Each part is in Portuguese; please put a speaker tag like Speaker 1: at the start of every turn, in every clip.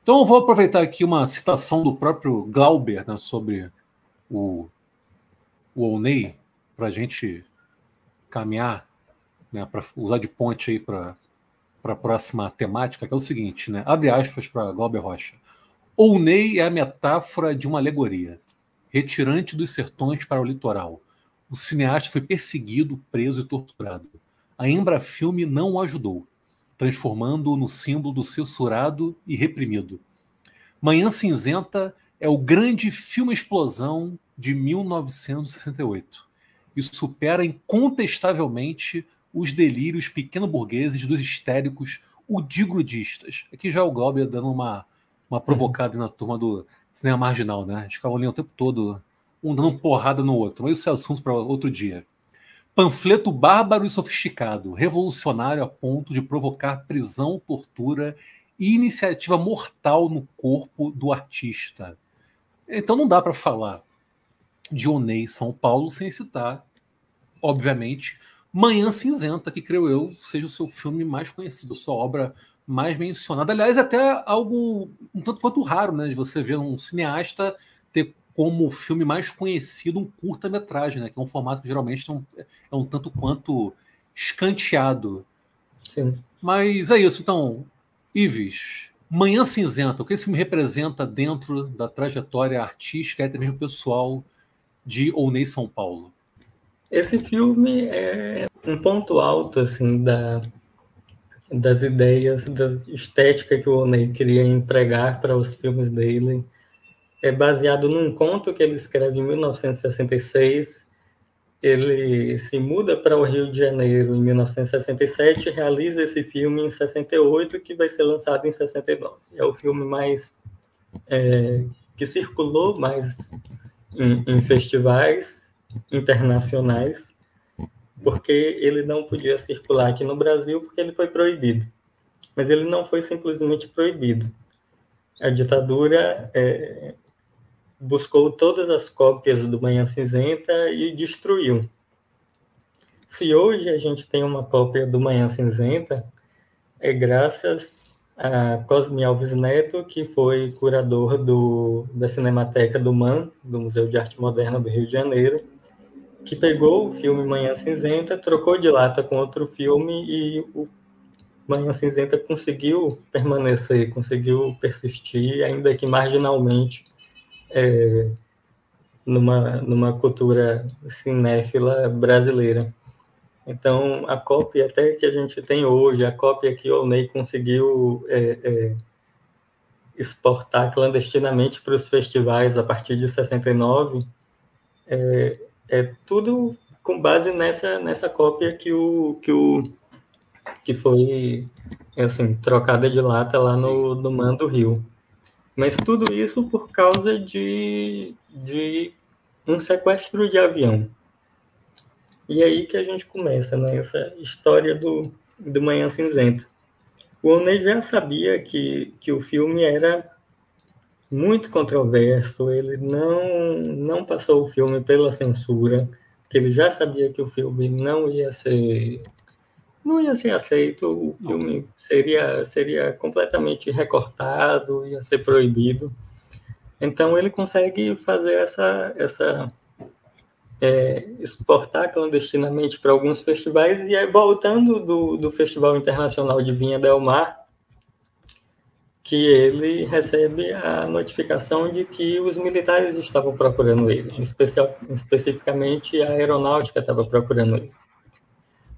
Speaker 1: Então eu vou aproveitar aqui uma citação do próprio Glauber, né, sobre o Olney, para a gente caminhar, né, para usar de ponte aí para a próxima temática, que é o seguinte, né? Abre aspas para Glauber Rocha. Olney é a metáfora de uma alegoria, retirante dos sertões para o litoral. O cineasta foi perseguido, preso e torturado. A Embrafilme não o ajudou, transformando-o no símbolo do censurado e reprimido. Manhã Cinzenta é o grande filme-explosão de 1968 e supera incontestavelmente os delírios pequeno-burgueses dos histéricos udigrudistas. Aqui já é o Glauber dando uma provocada na turma do cinema marginal, né? Eles ficavam ali o tempo todo, um dando porrada no outro. Mas isso é assunto para outro dia. Panfleto bárbaro e sofisticado, revolucionário a ponto de provocar prisão, tortura e iniciativa mortal no corpo do artista. Então não dá para falar de Onei São Paulo sem citar, obviamente, Manhã Cinzenta, que creio eu seja o seu filme mais conhecido, sua obra mais mencionada. Aliás, até algo um tanto quanto raro, né, de você ver um cineasta ter como filme mais conhecido um curta-metragem, né, que é um formato que geralmente é um tanto quanto escanteado.
Speaker 2: Sim.
Speaker 1: Mas é isso, então, Ives, Manhã Cinzenta, o que esse filme representa dentro da trajetória artística e até mesmo pessoal de Onei São Paulo?
Speaker 2: Esse filme é um ponto alto assim das ideias, da estética que o Oney queria empregar para os filmes dele. É baseado num conto que ele escreve em 1966. Ele se muda para o Rio de Janeiro em 1967, realiza esse filme em 68, que vai ser lançado em 69. É o filme mais que circulou mais em festivais internacionais, porque ele não podia circular aqui no Brasil porque ele foi proibido. Mas ele não foi simplesmente proibido. A ditadura buscou todas as cópias do Manhã Cinzenta e destruiu. Se hoje a gente tem uma cópia do Manhã Cinzenta, é graças a Cosme Alves Neto, que foi curador da Cinemateca do MAN, do Museu de Arte Moderna do Rio de Janeiro, que pegou o filme Manhã Cinzenta, trocou de lata com outro filme e o Manhã Cinzenta conseguiu permanecer, conseguiu persistir, ainda que marginalmente, numa cultura cinéfila brasileira. Então, a cópia até que a gente tem hoje, a cópia que o Oney conseguiu exportar clandestinamente para os festivais a partir de 69, é tudo com base nessa cópia que foi assim, trocada de lata lá no Man do Rio. Mas tudo isso por causa de um sequestro de avião. E aí que a gente começa, né, essa história do Manhã Cinzenta. O Oney já sabia que o filme era muito controverso, ele não passou o filme pela censura, que ele já sabia que o filme não ia ser aceito, o filme seria completamente recortado, ia ser proibido. Então ele consegue fazer exportar clandestinamente para alguns festivais, e aí voltando do Festival Internacional de Vinha del Mar, que ele recebe a notificação de que os militares estavam procurando ele, especificamente a aeronáutica estava procurando ele,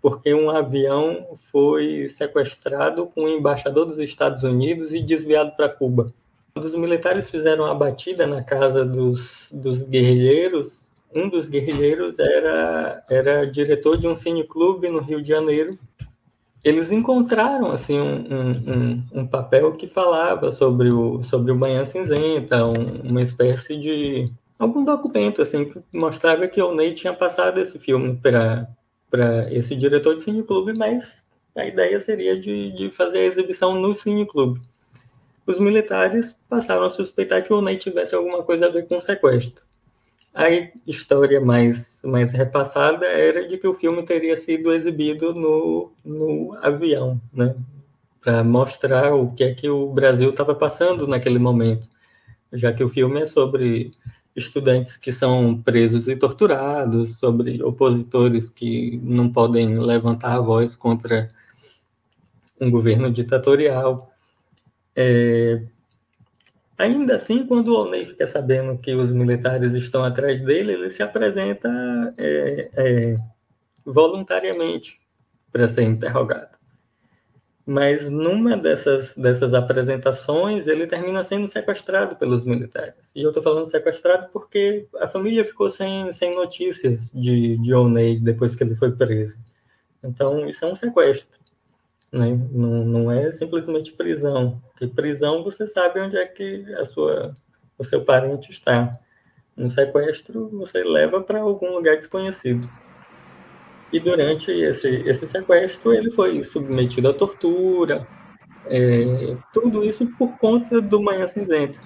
Speaker 2: porque um avião foi sequestrado com o embaixador dos Estados Unidos e desviado para Cuba. Quando os militares fizeram a batida na casa dos guerrilheiros, um dos guerrilheiros era diretor de um cineclube no Rio de Janeiro. Eles encontraram assim um papel que falava sobre o Manhã Cinzenta, uma espécie de algum documento assim que mostrava que o Oney tinha passado esse filme para esse diretor de cineclube, mas a ideia seria de fazer a exibição no cineclube. Os militares passaram a suspeitar que o Oney tivesse alguma coisa a ver com o sequestro. A história mais repassada era de que o filme teria sido exibido no avião, né? para mostrar o que é que o Brasil estava passando naquele momento, já que o filme é sobre estudantes que são presos e torturados, sobre opositores que não podem levantar a voz contra um governo ditatorial. Ainda assim, quando o Oney fica sabendo que os militares estão atrás dele, ele se apresenta voluntariamente para ser interrogado. Mas numa dessas apresentações, ele termina sendo sequestrado pelos militares. E eu estou falando sequestrado porque a família ficou sem notícias de Oney depois que ele foi preso. Então, isso é um sequestro. Né? Não é simplesmente prisão. Porque prisão você sabe onde é que o seu parente está. No sequestro, você leva para algum lugar desconhecido. E durante esse sequestro, ele foi submetido à tortura, tudo isso por conta do Manhã Cinzenta.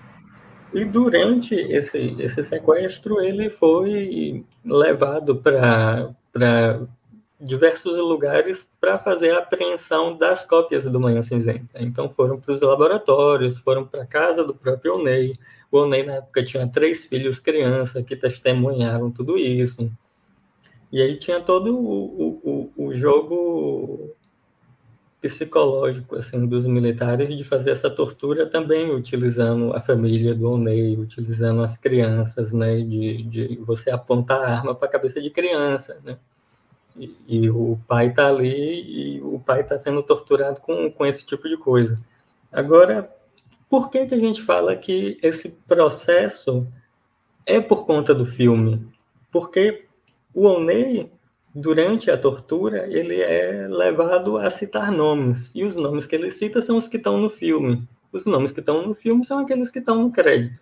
Speaker 2: E durante esse sequestro, ele foi levado para diversos lugares para fazer a apreensão das cópias do Manhã Cinzenta. Então foram para os laboratórios, foram para a casa do próprio Oney. O Oney, na época, tinha 3 filhos crianças que testemunharam tudo isso. E aí tinha todo o jogo psicológico assim dos militares de fazer essa tortura também utilizando a família do Oney, utilizando as crianças, né, de você apontar a arma para a cabeça de criança, né? E o pai está ali e o pai está sendo torturado com esse tipo de coisa. Agora, por que a gente fala que esse processo é por conta do filme? Porque o Oney, durante a tortura, ele é levado a citar nomes. E os nomes que ele cita são os que estão no filme. Os nomes que estão no filme são aqueles que estão no crédito.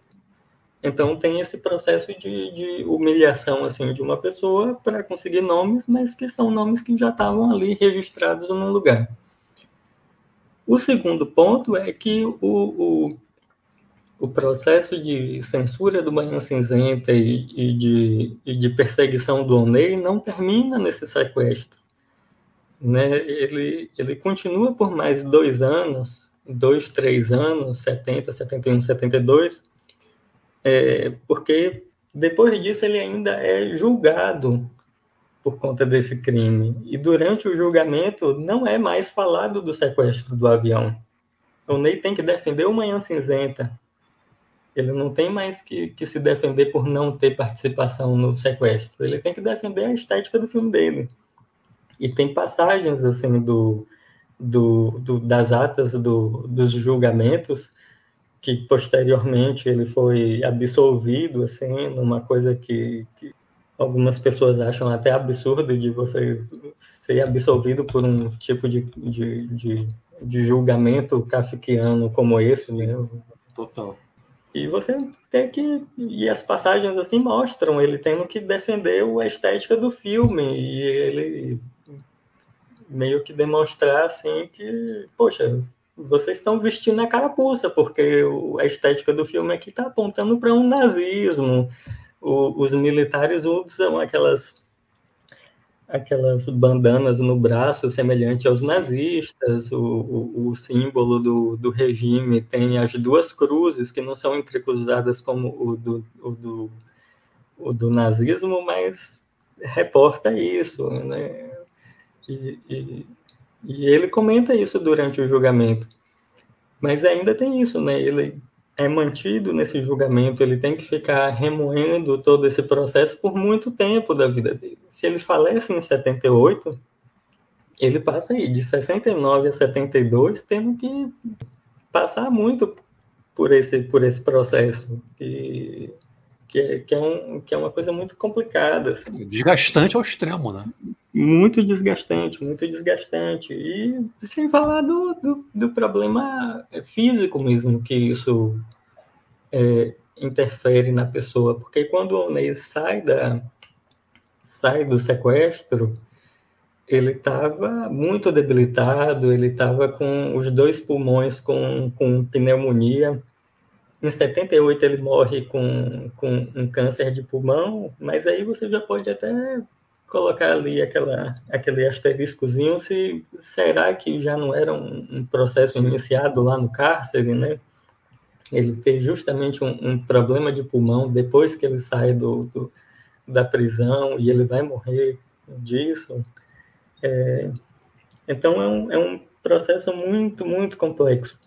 Speaker 2: Então tem esse processo de humilhação assim, de uma pessoa para conseguir nomes, mas que são nomes que já estavam ali registrados num lugar. O segundo ponto é que o processo de censura do Manhã Cinzenta e de perseguição do Oney não termina nesse sequestro. Né? Ele continua por mais 2 anos, 2, 3 anos, 70, 71, 72, porque depois disso ele ainda é julgado por conta desse crime. E durante o julgamento não é mais falado do sequestro do avião. O Ney tem que defender o Manhã Cinzenta. Ele não tem mais que se defender por não ter participação no sequestro. Ele tem que defender a estética do filme dele. E tem passagens assim das atas dos julgamentos que posteriormente ele foi absolvido, assim, numa coisa que algumas pessoas acham até absurdo de você ser absolvido por um tipo de julgamento kafkiano como esse,
Speaker 1: Sim,
Speaker 2: né?
Speaker 1: Total.
Speaker 2: E você tem que... E as passagens, assim, mostram ele tendo que defender a estética do filme, e ele meio que demonstrar, assim, que, poxa, vocês estão vestindo a carapuça, porque a estética do filme aqui está apontando para um nazismo. Os militares usam aquelas bandanas no braço semelhante aos nazistas, o símbolo do regime tem as 2 cruzes, que não são entrecruzadas como o do nazismo, mas reporta isso, né? E ele comenta isso durante o julgamento. Mas ainda tem isso, né? Ele é mantido nesse julgamento, ele tem que ficar remoendo todo esse processo por muito tempo da vida dele. Se ele falece em 78, ele passa aí de 69 a 72 tendo que passar muito por esse processo, que é uma coisa muito complicada. Assim.
Speaker 1: Desgastante ao extremo, né?
Speaker 2: Muito desgastante. E sem falar do problema físico mesmo, que isso interfere na pessoa. Porque quando o Oney sai do sequestro, ele estava muito debilitado, ele estava com os 2 pulmões com pneumonia. Em 78 ele morre com um câncer de pulmão, mas aí você já pode até colocar ali aquele asteriscozinho, se será que já não era um processo iniciado lá no cárcere, né? Ele tem justamente um problema de pulmão depois que ele sai da prisão e ele vai morrer disso. Então, é um processo muito, muito complexo.